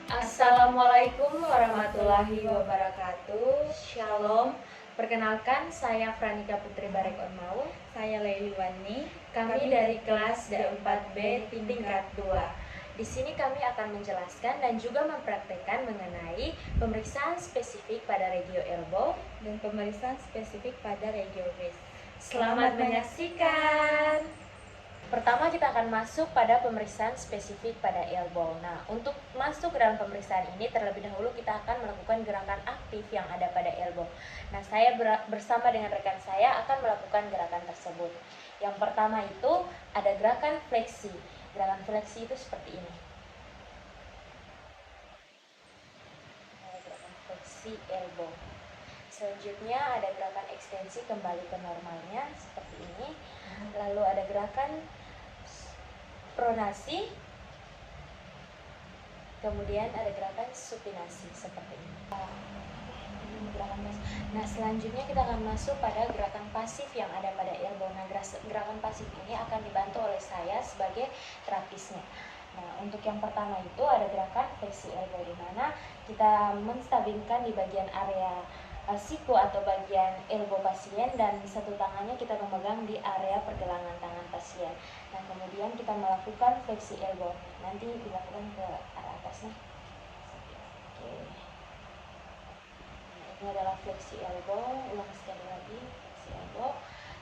Assalamualaikum warahmatullahi wabarakatuh. Shalom. Perkenalkan, saya Franika Putri Barek Onmaul. Saya Leili Wani. Kami dari kelas D4B tingkat 2. Di sini kami akan menjelaskan dan juga mempraktekkan mengenai pemeriksaan spesifik pada regio elbow dan pemeriksaan spesifik pada regio wrist. Selamat menyaksikan. Pertama kita akan masuk pada pemeriksaan spesifik pada elbow. Nah, untuk masuk ke dalam pemeriksaan ini terlebih dahulu kita akan melakukan gerakan aktif yang ada pada elbow. Nah, saya bersama dengan rekan saya akan melakukan gerakan tersebut. Yang pertama itu ada gerakan fleksi. Gerakan fleksi itu seperti ini. Ada gerakan fleksi elbow. Selanjutnya ada gerakan ekstensi kembali ke normalnya seperti ini. Lalu ada gerakan pronasi. Kemudian ada gerakan supinasi seperti ini. Nah, selanjutnya kita akan masuk pada gerakan pasif yang ada pada elbow. Nah, gerakan pasif ini akan dibantu oleh saya sebagai terapisnya. Nah, untuk yang pertama itu ada gerakan fleksi elbow, di mana kita menstabilkan di bagian area siku atau bagian elbow pasien, dan satu tangannya kita memegang di area pergelangan tangan pasien. Nah, kemudian kita melakukan fleksi elbow. Nanti dilakukan ke arah atasnya. Oke. Nah, ini adalah fleksi elbow. Ulang sekali lagi, fleksi elbow.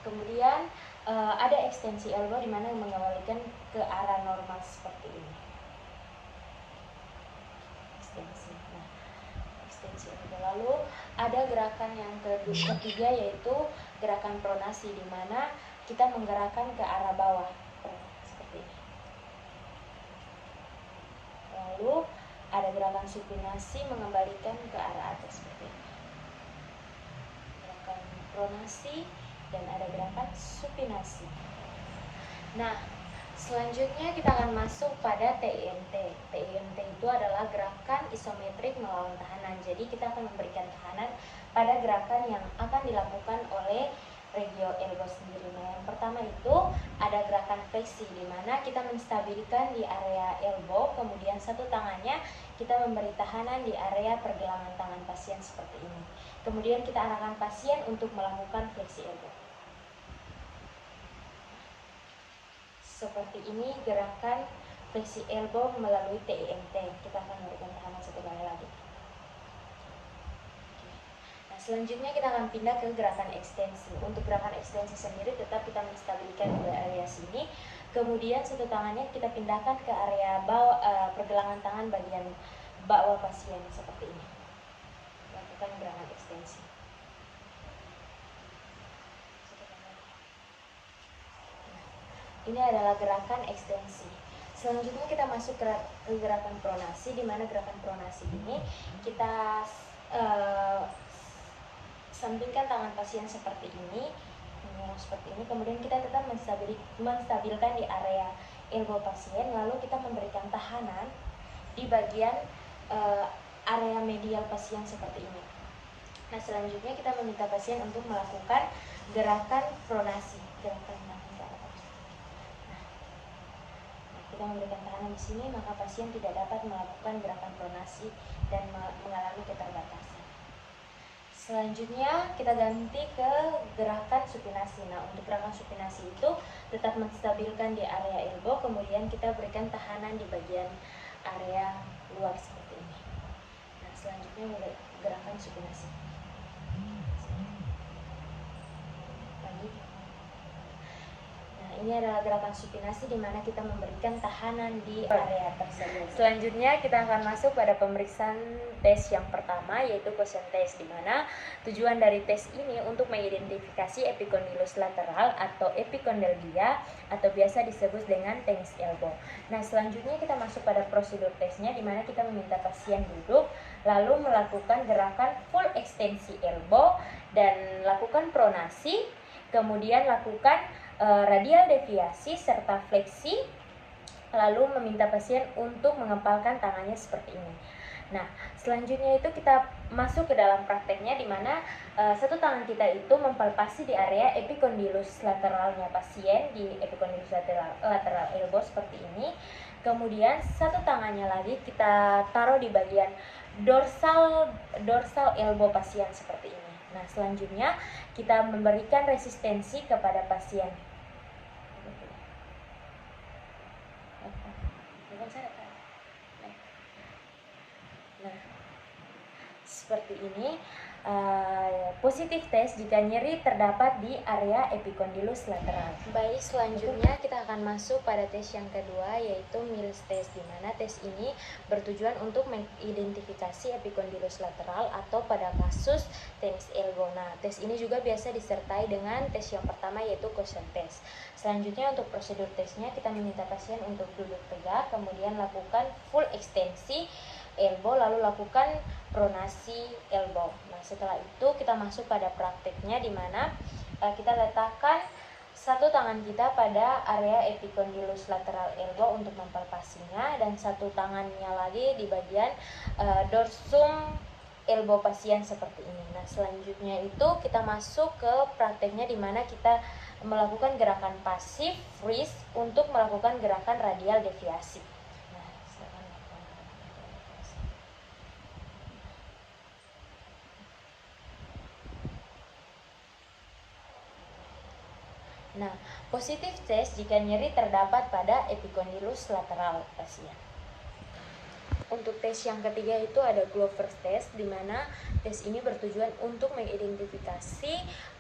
Kemudian ada ekstensi elbow di mana mengembalikan ke arah normal seperti ini. Ekstensi. Nah, ekstensi elbow. Lalu ada gerakan yang ketiga yaitu gerakan pronasi, di mana kita menggerakkan ke arah bawah seperti ini. Lalu ada gerakan supinasi mengembalikan ke arah atas seperti ini. Gerakan pronasi dan ada gerakan supinasi. Nah, selanjutnya kita akan masuk pada TIMT. TIMT itu adalah gerakan isometrik melawan tahanan. Jadi kita akan memberikan tahanan pada gerakan yang akan dilakukan oleh regio elbow sendiri. Nah, yang pertama itu ada gerakan fleksi, di mana kita menstabilkan di area elbow, kemudian satu tangannya kita memberi tahanan di area pergelangan tangan pasien seperti ini. Kemudian kita arahkan pasien untuk melakukan fleksi elbow. Seperti ini gerakan fleksi elbow melalui TIMT. Kita akan memberikan tahanan satu kali lagi. Nah, selanjutnya kita akan pindah ke gerakan ekstensi. Untuk gerakan ekstensi sendiri tetap kita menstabilkan di area sini. Kemudian satu tangannya kita pindahkan ke area bawah pergelangan tangan bagian bawah pasien seperti ini. Lakukan gerakan ekstensi. Ini adalah gerakan ekstensi. Selanjutnya kita masuk ke gerakan pronasi, di mana gerakan pronasi ini kita sampingkan tangan pasien seperti ini, kemudian kita tetap menstabilkan di area elbow pasien, lalu kita memberikan tahanan di bagian area medial pasien seperti ini. Nah, selanjutnya kita meminta pasien untuk melakukan gerakan pronasi, gerakan kita memberikan tahanan di sini, maka pasien tidak dapat melakukan gerakan pronasi dan mengalami keterbatasan. Selanjutnya kita ganti ke gerakan supinasi. Nah, untuk gerakan supinasi itu tetap menstabilkan di area elbow, kemudian kita berikan tahanan di bagian area luar seperti ini. Nah, selanjutnya gerakan supinasi. Ini adalah gerakan supinasi, di mana kita memberikan tahanan di area tersebut. Selanjutnya kita akan masuk pada pemeriksaan tes yang pertama, yaitu Cosen test, di mana tujuan dari tes ini untuk mengidentifikasi epikondylus lateral atau epicondylgia atau biasa disebut dengan tenis elbow. Nah, selanjutnya kita masuk pada prosedur tesnya, di mana kita meminta pasien duduk, lalu melakukan gerakan full ekstensi elbow dan lakukan pronasi, kemudian lakukan radial deviasi serta fleksi, lalu meminta pasien untuk mengepalkan tangannya seperti ini. Nah, selanjutnya itu kita masuk ke dalam prakteknya, di mana satu tangan kita itu mempalpasi di area epicondylus lateralnya pasien, di epicondylus lateral elbow seperti ini. Kemudian satu tangannya lagi kita taruh di bagian dorsal elbow pasien seperti ini. Nah, selanjutnya kita memberikan resistensi kepada pasien. Nah, seperti ini. Positif test jika nyeri terdapat di area epicondylus lateral. Baik, selanjutnya kita akan masuk pada tes yang kedua, yaitu Mills test, di mana tes ini bertujuan untuk mengidentifikasi epicondylus lateral atau pada kasus tenis elbow. Nah, tes ini juga biasa disertai dengan tes yang pertama, yaitu cushion test. Selanjutnya untuk prosedur tesnya, kita meminta pasien untuk duduk tegak, kemudian lakukan full ekstensi elbow, lalu lakukan pronasi elbow. Nah, setelah itu kita masuk pada prakteknya, di mana kita letakkan satu tangan kita pada area epicondylus lateral elbow untuk mempalpasinya, dan satu tangannya lagi di bagian dorsum elbow pasien seperti ini. Nah, selanjutnya itu kita masuk ke prakteknya, di mana kita melakukan gerakan pasif freeze untuk melakukan gerakan radial deviasi. Nah, positif test jika nyeri terdapat pada epicondylus lateral pasien. Untuk tes yang ketiga itu ada Glover's test, di mana tes ini bertujuan untuk mengidentifikasi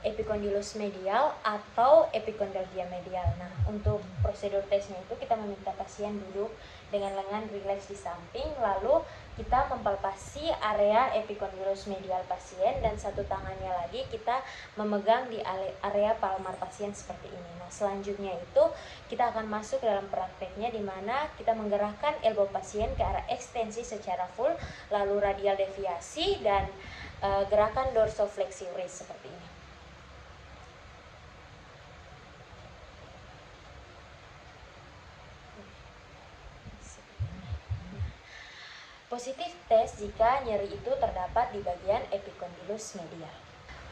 epicondylus medial atau epicondylgia medial. Nah, untuk prosedur tesnya itu kita meminta pasien duduk dengan lengan rileks di samping, lalu kita mempalpasi area epicondylus medial pasien, dan satu tangannya lagi kita memegang di area palmar pasien seperti ini. Nah, selanjutnya itu kita akan masuk ke dalam prakteknya, di mana kita menggerakkan elbow pasien ke arah ekstensi secara full, lalu radial deviasi, dan gerakan dorsoflexion raise seperti ini. Positif test jika nyeri itu terdapat di bagian epicondylus medial.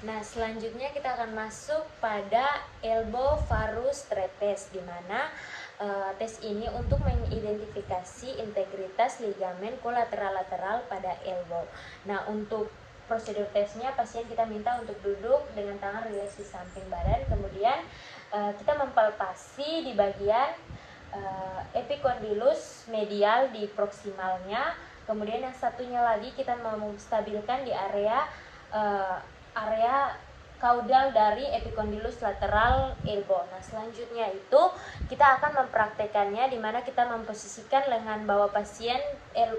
Nah, selanjutnya kita akan masuk pada elbow varus thread test, di mana tes ini untuk mengidentifikasi integritas ligamen kolateral-lateral pada elbow. Nah, untuk prosedur tesnya, pasien kita minta untuk duduk dengan tangan rileks di samping badan, kemudian kita mempalpasi di bagian epicondylus medial di proksimalnya, kemudian yang satunya lagi kita menstabilkan di area kaudal dari epicondylus lateral elbow. Nah, selanjutnya itu kita akan mempraktekannya, di mana kita memposisikan lengan bawah pasien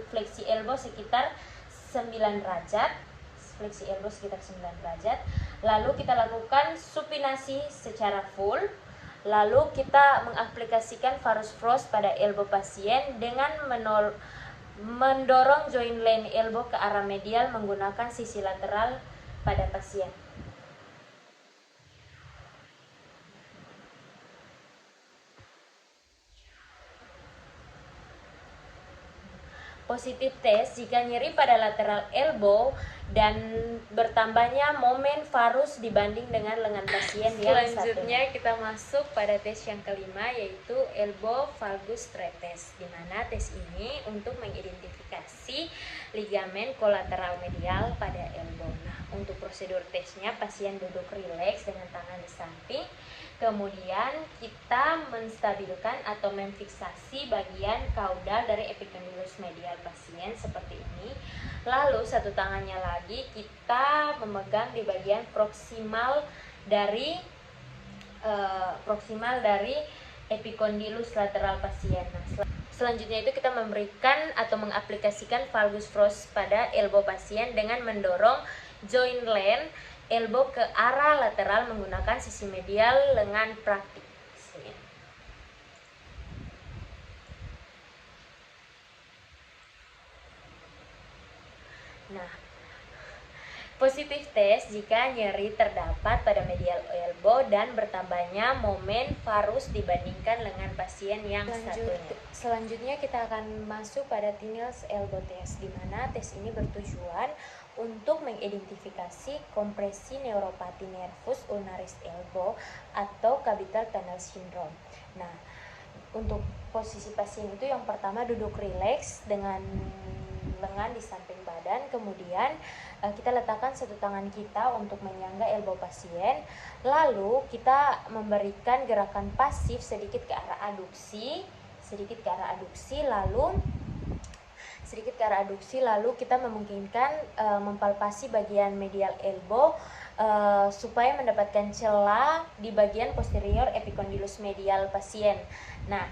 fleksi elbow sekitar 9 derajat. Fleksi elbow sekitar 9 derajat. Lalu kita lakukan supinasi secara full. Lalu kita mengaplikasikan varus frost pada elbow pasien dengan mendorong joint line elbow ke arah medial menggunakan sisi lateral pada pasien. Positif test jika nyeri pada lateral elbow dan bertambahnya momen varus dibanding dengan lengan pasien yang satunya. Selanjutnya kita masuk pada tes yang kelima, yaitu elbow valgus thread test, di mana tes ini untuk mengidentifikasi ligamen kolateral medial pada elbow. Nah, untuk prosedur tesnya, pasien duduk rileks dengan tangan di samping. Kemudian kita menstabilkan atau memfiksasi bagian kaudal dari epicondylus medial pasien seperti ini. Lalu satu tangannya lagi kita memegang di bagian proksimal dari epicondylus lateral pasien. Nah, selanjutnya itu kita memberikan atau mengaplikasikan valgus frost pada elbow pasien dengan mendorong joint line elbow ke arah lateral menggunakan sisi medial lengan praktik. Nah, positif test jika nyeri terdapat pada medial elbow dan bertambahnya momen varus dibandingkan lengan pasien yang satunya. Selanjutnya kita akan masuk pada Tinel's elbow test, di mana tes ini bertujuan untuk mengidentifikasi kompresi neuropati nervus ulnaris elbow atau capital tunnel syndrome. Nah, Untuk posisi pasien itu yang pertama duduk rileks dengan lengan di samping badan, kemudian kita letakkan satu tangan kita untuk menyangga elbow pasien, lalu kita memberikan gerakan pasif sedikit ke arah aduksi, lalu kita memungkinkan mempalpasi bagian medial elbow supaya mendapatkan celah di bagian posterior epicondylus medial pasien. Nah,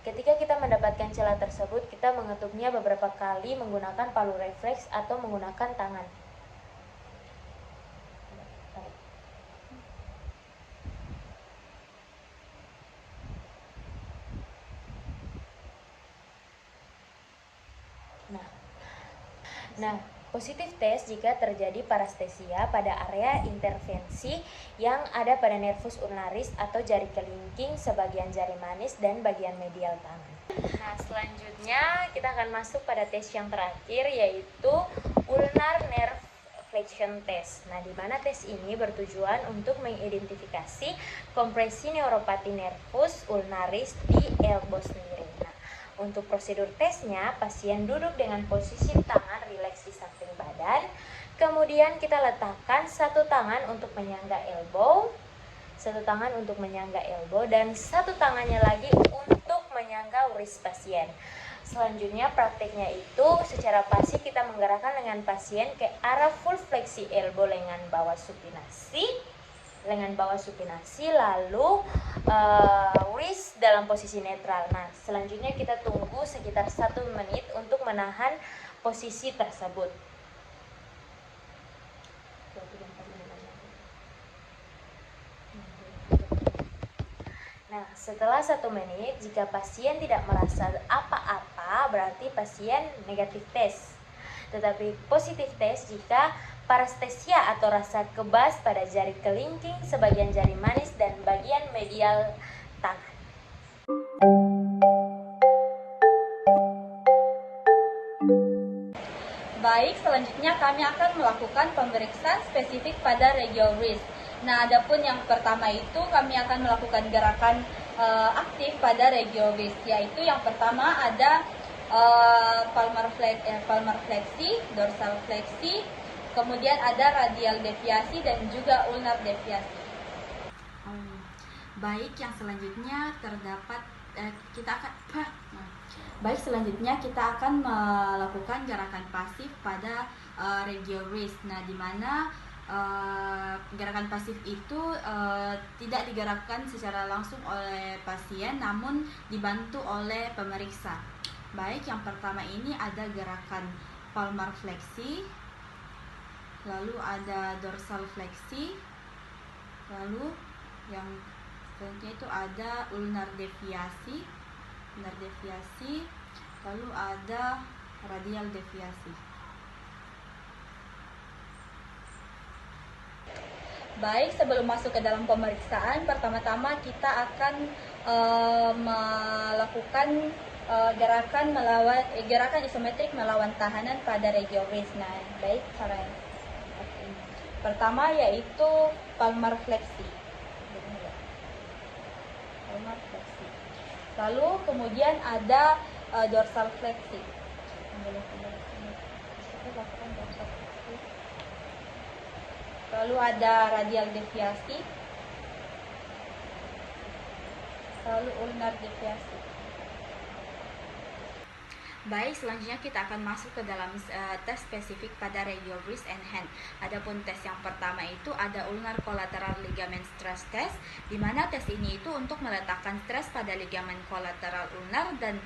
ketika kita mendapatkan celah tersebut, kita mengetuknya beberapa kali menggunakan palu refleks atau menggunakan tangan. Nah, positif tes jika terjadi parestesia pada area intervensi yang ada pada nervus ulnaris atau jari kelingking, sebagian jari manis, dan bagian medial tangan. Nah, selanjutnya kita akan masuk pada tes yang terakhir, yaitu ulnar nerve flexion test. Nah, di mana tes ini bertujuan untuk mengidentifikasi kompresi neuropati nervus ulnaris di elbow sendiri. Nah, untuk prosedur tesnya, pasien duduk dengan posisi tangan rileks di samping badan. Kemudian kita letakkan satu tangan untuk menyangga elbow, dan satu tangannya lagi untuk menyangga wrist pasien. Selanjutnya prakteknya itu secara pasif kita menggerakkan lengan pasien ke arah full fleksi elbow, lengan bawah supinasi, lalu wrist dalam posisi netral. Nah, selanjutnya kita tunggu sekitar 1 menit untuk menahan posisi tersebut. Nah, setelah 1 menit, jika pasien tidak merasa apa-apa, berarti pasien negatif tes. Tetapi positif tes jika parestesia atau rasa kebas pada jari kelingking, sebagian jari manis, dan bagian medial tangan. Baik, selanjutnya kami akan melakukan pemeriksaan spesifik pada radial wrist. Nah, adapun yang pertama itu kami akan melakukan gerakan aktif pada radial wrist, yaitu yang pertama ada palmar fleksi, dorsal fleksi, kemudian ada radial deviasi dan juga ulnar deviasi. Baik, yang selanjutnya kita akan melakukan gerakan pasif pada radial wrist. Nah, di mana gerakan pasif itu tidak digerakkan secara langsung oleh pasien, namun dibantu oleh pemeriksa. Baik, yang pertama ini ada gerakan palmar fleksi, lalu ada dorsal fleksi, lalu yang selanjutnya itu ada ulnar deviasi, lalu ada radial deviasi. Baik, sebelum masuk ke dalam pemeriksaan, pertama-tama kita akan melakukan gerakan isometrik melawan tahanan pada radial wrist. Nah, baik, pertama yaitu palmar fleksi. Lalu kemudian ada dorsal fleksi. Lalu ada radial deviasi. Lalu ulnar deviasi. Baik, selanjutnya kita akan masuk ke dalam tes spesifik pada radial wrist and hand. Adapun tes yang pertama itu ada ulnar collateral ligament stress test, di mana tes ini itu untuk meletakkan stres pada ligamen kolateral ulnar dan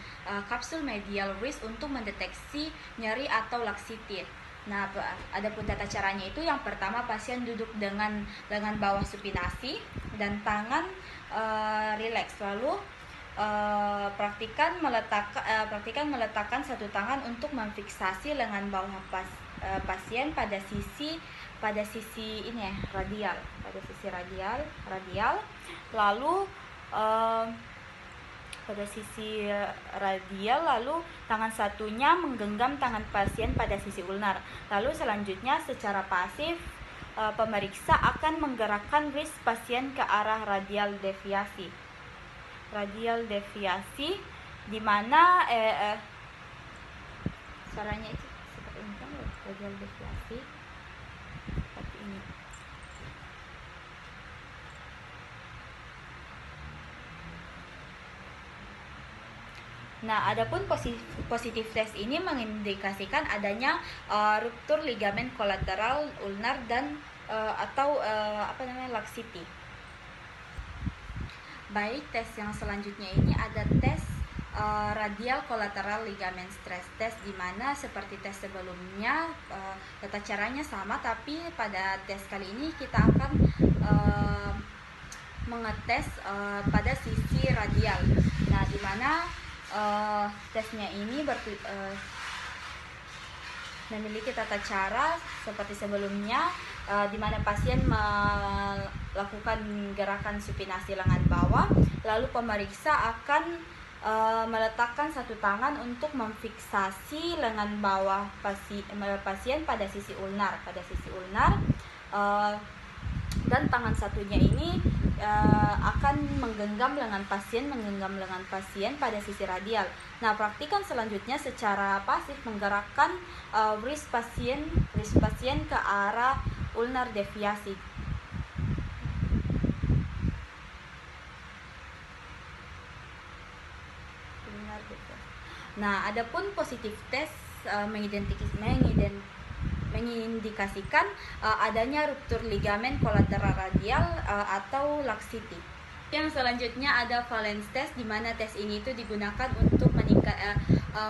kapsul medial wrist untuk mendeteksi nyeri atau laksitir. Nah, adapun tata caranya itu yang pertama pasien duduk dengan lengan bawah supinasi dan tangan rileks, lalu praktikan meletakkan satu tangan untuk memfiksasi lengan bawah pasien pada sisi ini ya, radial, lalu pada sisi radial, lalu tangan satunya menggenggam tangan pasien pada sisi ulnar. Lalu selanjutnya secara pasif pemeriksa akan menggerakkan wrist pasien ke arah radial deviasi. radial deviasi, di mana caranya itu seperti ini kan, radial deviasi seperti ini. Nah, adapun positif test ini mengindikasikan adanya ruptur ligamen kolateral ulnar dan atau laxity. Baik, tes yang selanjutnya ini ada tes radial kolateral ligamen stress test, di mana seperti tes sebelumnya tata caranya sama, tapi pada tes kali ini kita akan mengetes pada sisi radial. Nah, di mana tesnya ini memiliki tata cara seperti sebelumnya, di mana pasien melakukan gerakan supinasi lengan bawah, lalu pemeriksa akan meletakkan satu tangan untuk memfiksasi lengan bawah pasien pada sisi ulnar, dan tangan satunya ini akan menggenggam lengan pasien pada sisi radial. Nah, praktikan selanjutnya secara pasif menggerakkan wrist pasien ke arah ulnar deviasi. Nah, adapun positif tes mengindikasikan adanya ruptur ligamen kolateral radial atau laxity. Yang selanjutnya ada valence test, di mana tes ini itu digunakan untuk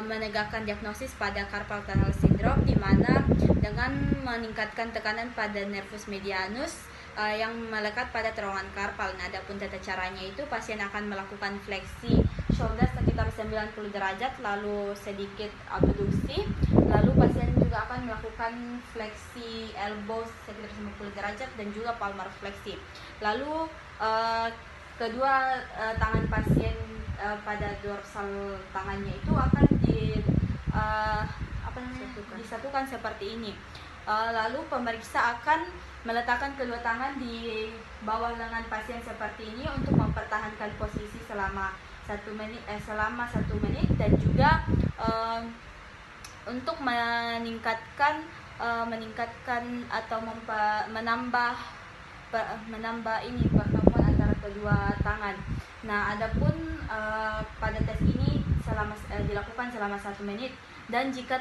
menegakkan diagnosis pada carpal tunnel syndrome, di mana dengan meningkatkan tekanan pada nervus medianus yang melekat pada terowongan karpal. Nah, adapun tata caranya itu pasien akan melakukan fleksi shoulder sekitar 90 derajat, lalu sedikit abduksi, lalu pasien juga akan melakukan fleksi elbow sekitar 90 derajat dan juga palmar fleksi. Lalu kedua tangan pasien pada dorsal tangannya itu akan disatukan seperti ini. Lalu pemeriksa akan meletakkan kedua tangan di bawah lengan pasien seperti ini untuk mempertahankan posisi selama 1 menit dan juga untuk meningkatkan atau menambah pertemuan antara kedua tangan. Nah, adapun pada tes ini dilakukan selama 1 menit, dan jika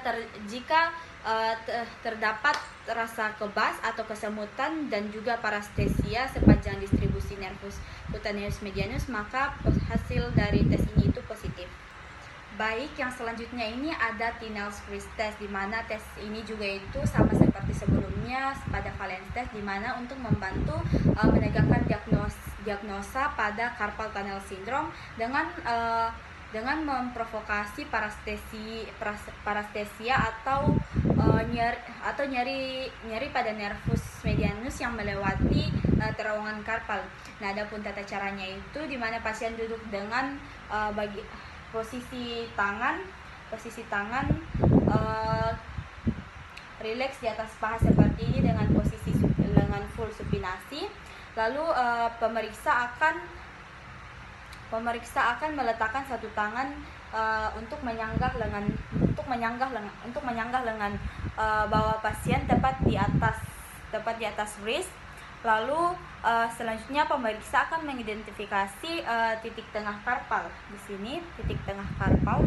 terdapat rasa kebas atau kesemutan dan juga parestesia sepanjang distribusi nervus cutaneus medianus, maka hasil dari tes ini itu positif. Baik, yang selanjutnya ini ada Tinel's Wrist test, di mana tes ini juga itu sama seperti sebelumnya pada valence test, di mana untuk membantu menegakkan diagnosa pada carpal tunnel syndrome dengan memprovokasi parestesia atau nyeri pada nervus medianus yang melewati terowongan karpal. Nah, adapun tata caranya itu di mana pasien duduk dengan posisi tangan rileks di atas paha seperti ini dengan posisi lengan full supinasi. Lalu pemeriksa akan meletakkan satu tangan untuk menyanggah lengan bawah pasien tepat di atas wrist. Lalu selanjutnya pemeriksa akan mengidentifikasi titik tengah karpal. Di sini titik tengah karpal.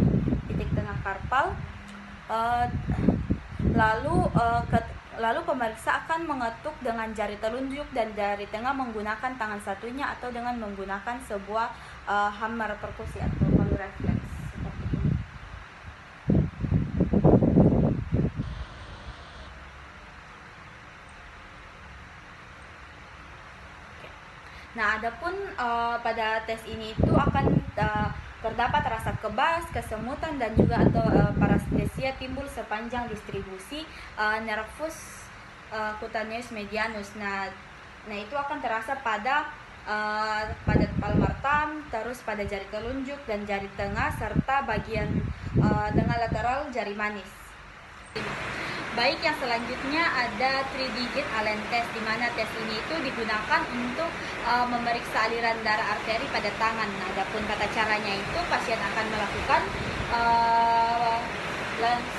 Lalu pemeriksa akan mengetuk dengan jari telunjuk dan jari tengah menggunakan tangan satunya atau dengan menggunakan sebuah hammer perkusi atau palu refleks seperti ini. Nah, adapun pada tes ini itu akan terdapat rasa kebas, kesemutan dan juga atau parestesia timbul sepanjang distribusi nervus cutaneus medianus. Nah, itu akan terasa pada palmar thumb, terus pada jari telunjuk dan jari tengah serta bagian tengah lateral jari manis. Baik, yang selanjutnya ada 3-digit Allen test, di mana tes ini itu digunakan untuk memeriksa aliran darah arteri pada tangan. Nah, adapun tata caranya itu pasien akan melakukan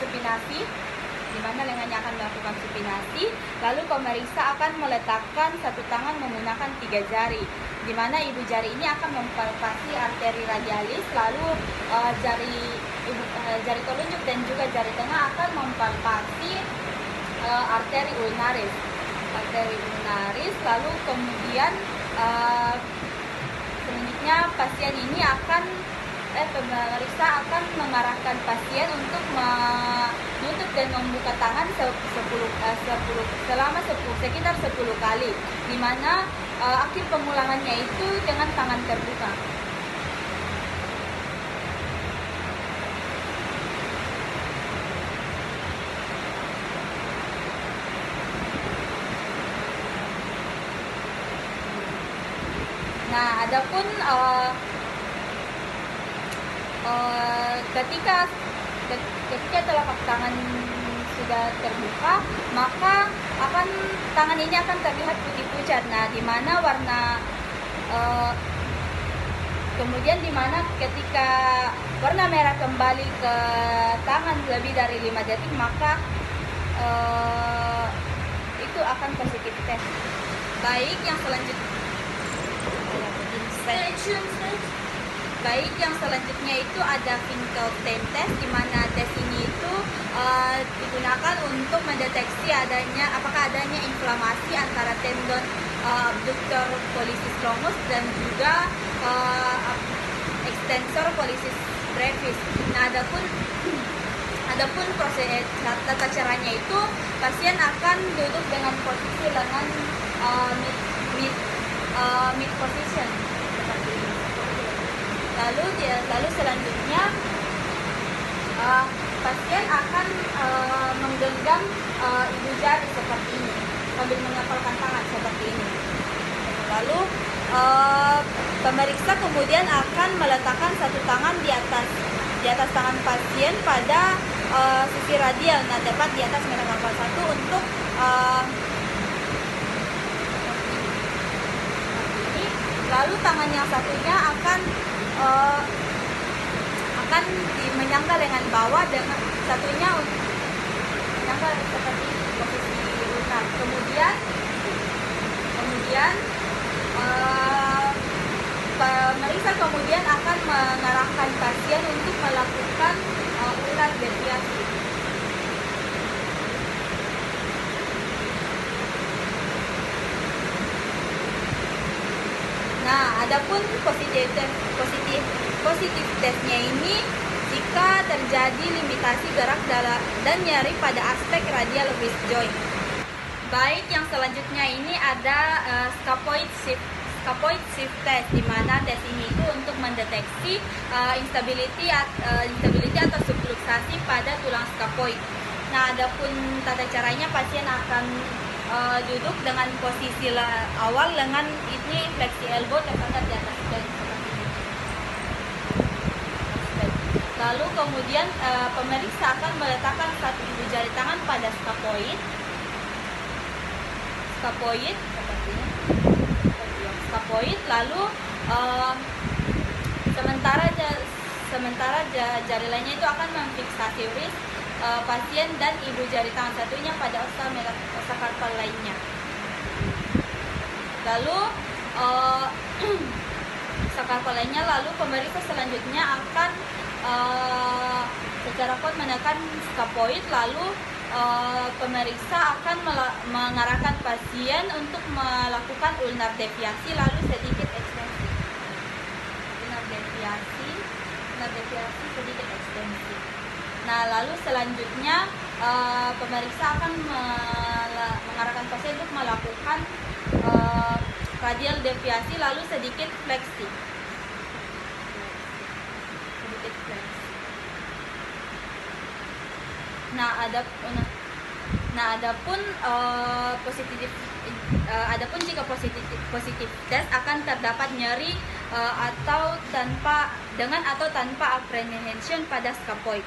supinasi, di mana lengannya akan melakukan supinasi, lalu pemeriksa akan meletakkan satu tangan menggunakan 3 jari, di mana ibu jari ini akan mempalpasi arteri radialis, lalu jari telunjuk dan juga jari tengah akan mempalpasi arteri ulnaris. Lalu kemudian selanjutnya pasien ini pemeriksa akan mengarahkan pasien untuk menutup dan membuka tangan selama sekitar 10 kali, di mana akhir pengulangannya itu dengan tangan terbuka. Nah, adapun ketika telapak tangan sudah terbuka, maka tangan ini akan terlihat putih pucat. Nah, di mana kemudian ketika warna merah kembali ke tangan lebih dari 5 detik, maka itu akan positif test. Baik, yang selanjutnya itu ada Finkelstein test, di mana tes ini itu digunakan untuk mendeteksi apakah adanya inflamasi antara tendon abductor pollicis longus dan juga extensor pollicis brevis. Nah, adapun proses tata caranya itu pasien akan duduk dengan posisi lengan mid position seperti ini. Lalu selanjutnya pasien akan menggenggam ibu jari seperti ini sambil mengepalkan tangan seperti ini. Lalu pemeriksa kemudian akan meletakkan satu tangan di atas tangan pasien pada sisi radial, nah tepat di atas metatarsal 1 untuk lalu tangan yang satunya akan menyangga lengan bawah, dengan satunya menyangga seperti posisi ulnar. Kemudian pemeriksa kemudian akan mengarahkan pasien untuk melakukan ulnar deviasi. Nah, adapun positif testnya ini jika terjadi limitasi gerak dan nyeri pada aspek radial wrist joint. Baik, yang selanjutnya ini ada scapuloid shift test, di mana tes ini itu untuk mendeteksi instability atau subluxasi pada tulang scapuloid. Nah, adapun tata caranya pasien akan duduk dengan posisi awal lengan ini fleksi elbow terangkat di atas bed seperti ini. Lalu kemudian pemeriksa akan meletakkan satu ibu jari tangan pada scapuloid seperti ini. Scapuloid, lalu sementara jari lainnya itu akan memfiksasi wrist pasien dan ibu jari tangan satunya pada osa karpal lainnya. Lalu osa karpal lainnya, lalu pemeriksa selanjutnya akan secara kuat menekan scapuloid, lalu pemeriksa akan mengarahkan pasien untuk melakukan ulnar deviasi, lalu sedikit ekstensi. Ulnar deviasi sedikit ekstensi. Nah, lalu selanjutnya pemeriksa akan mengarahkan pasien untuk melakukan radial deviasi, lalu sedikit fleksi. Adapun jika positif test akan terdapat nyeri dengan atau tanpa apprehension pada scapuloid.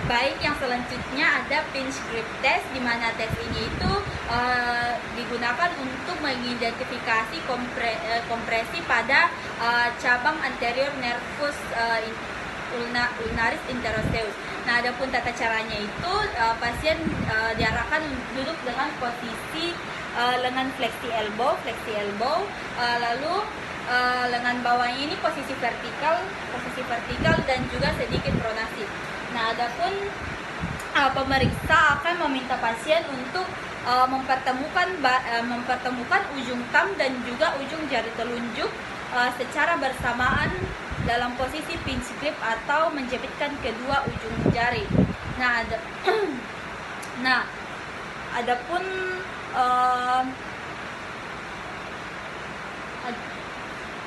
Baik, yang selanjutnya ada pinch grip test, di mana tes ini itu digunakan untuk mengidentifikasi kompresi pada cabang anterior nervus ulnaris interosseus. Nah, adapun tata caranya itu pasien diarahkan duduk dengan posisi lengan fleksi elbow, lalu lengan bawahnya ini posisi vertikal dan juga sedikit pronasi. Nah, adapun pemeriksa akan meminta pasien untuk mempertemukan ujung thumb dan juga ujung jari telunjuk secara bersamaan dalam posisi pinch grip atau menjepitkan kedua ujung jari. Nah, adapun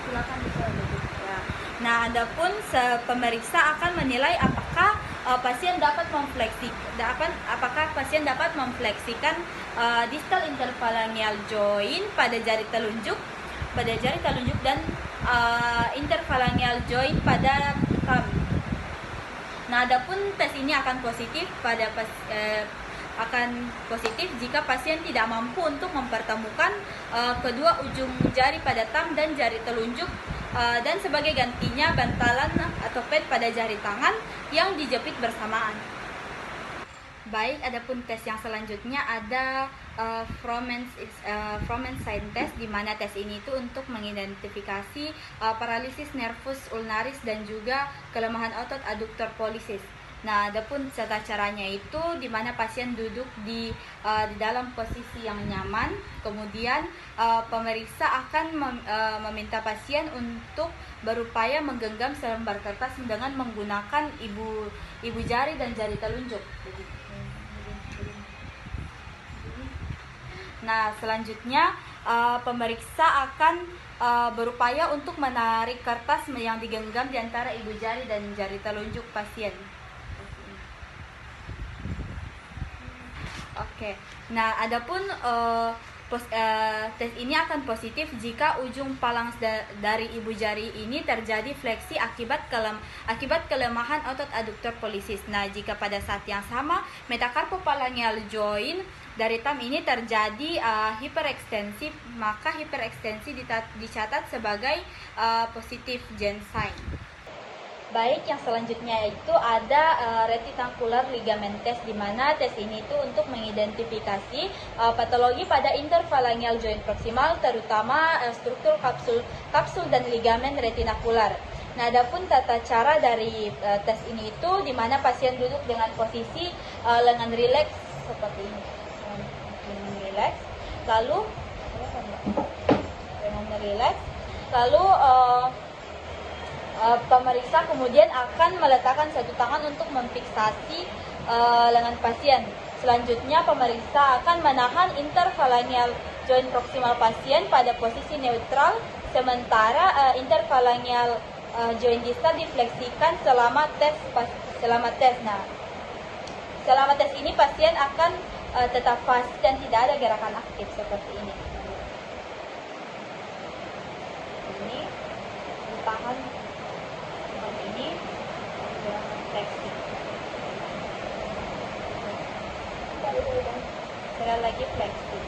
silakan ya. Nah, adapun pemeriksa akan menilai apakah pasien dapat memfleksikan distal interphalangeal joint pada jari telunjuk dan interphalangeal joint pada thumb. Nah, adapun tes ini akan positif jika pasien tidak mampu untuk mempertemukan kedua ujung jari pada thumb dan jari telunjuk, dan sebagai gantinya bantalan atau pad pada jari tangan yang dijepit bersamaan. Baik, adapun tes yang selanjutnya ada Fromen's sign test, di mana tes ini itu untuk mengidentifikasi paralisis nervus ulnaris dan juga kelemahan otot adduktor pollicis. Nah, adapun tata caranya itu di mana pasien duduk di dalam posisi yang nyaman, kemudian pemeriksa akan meminta pasien untuk berupaya menggenggam selembar kertas dengan menggunakan ibu jari dan jari telunjuk. Nah, selanjutnya pemeriksa akan berupaya untuk menarik kertas yang digenggam di antara ibu jari dan jari telunjuk pasien. Oke. Nah, adapun tes ini akan positif jika ujung palang dari ibu jari ini terjadi fleksi akibat kelemahan otot adduktor pollicis. Nah, jika pada saat yang sama metacarpophalangeal joint dari thumb ini terjadi hiperekstensi, maka hiperekstensi dicatat sebagai positif Jensen sign. Baik, yang selanjutnya itu ada retinacular ligament test, di mana tes ini itu untuk mengidentifikasi patologi pada interphalangeal joint proximal, terutama struktur kapsul dan ligamen retinacular. Nah, adapun tata cara dari tes ini itu di mana pasien duduk dengan posisi lengan rileks seperti ini. Lengan rileks. Lalu pemeriksa kemudian akan meletakkan satu tangan untuk memfiksasi lengan pasien. Selanjutnya pemeriksa akan menahan interphalangeal joint proximal pasien pada posisi neutral, sementara interphalangeal joint distal difleksikan selama tes. Nah, selama tes ini pasien akan tetap pasti dan tidak ada gerakan aktif seperti ini. Ini ditahan seperti ini, gerakan fleksi. Sekali lagi fleksi.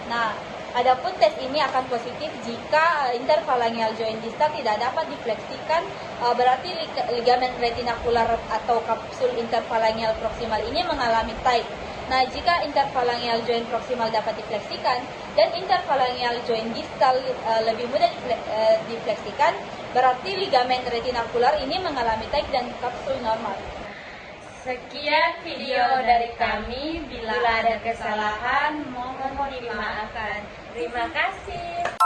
Nah, adapun tes ini akan positif jika interphalangeal joint distal tidak dapat difleksikan, berarti ligamen retinacular atau kapsul interphalangeal proximal ini mengalami tight. Nah, jika interphalangeal joint proximal dapat difleksikan dan interphalangeal joint distal lebih mudah difleksikan, berarti ligamen retinacular ini mengalami tight dan kapsul normal. Sekian video dari kami. Bila ada kesalahan, mohon dimaafkan. Terima kasih.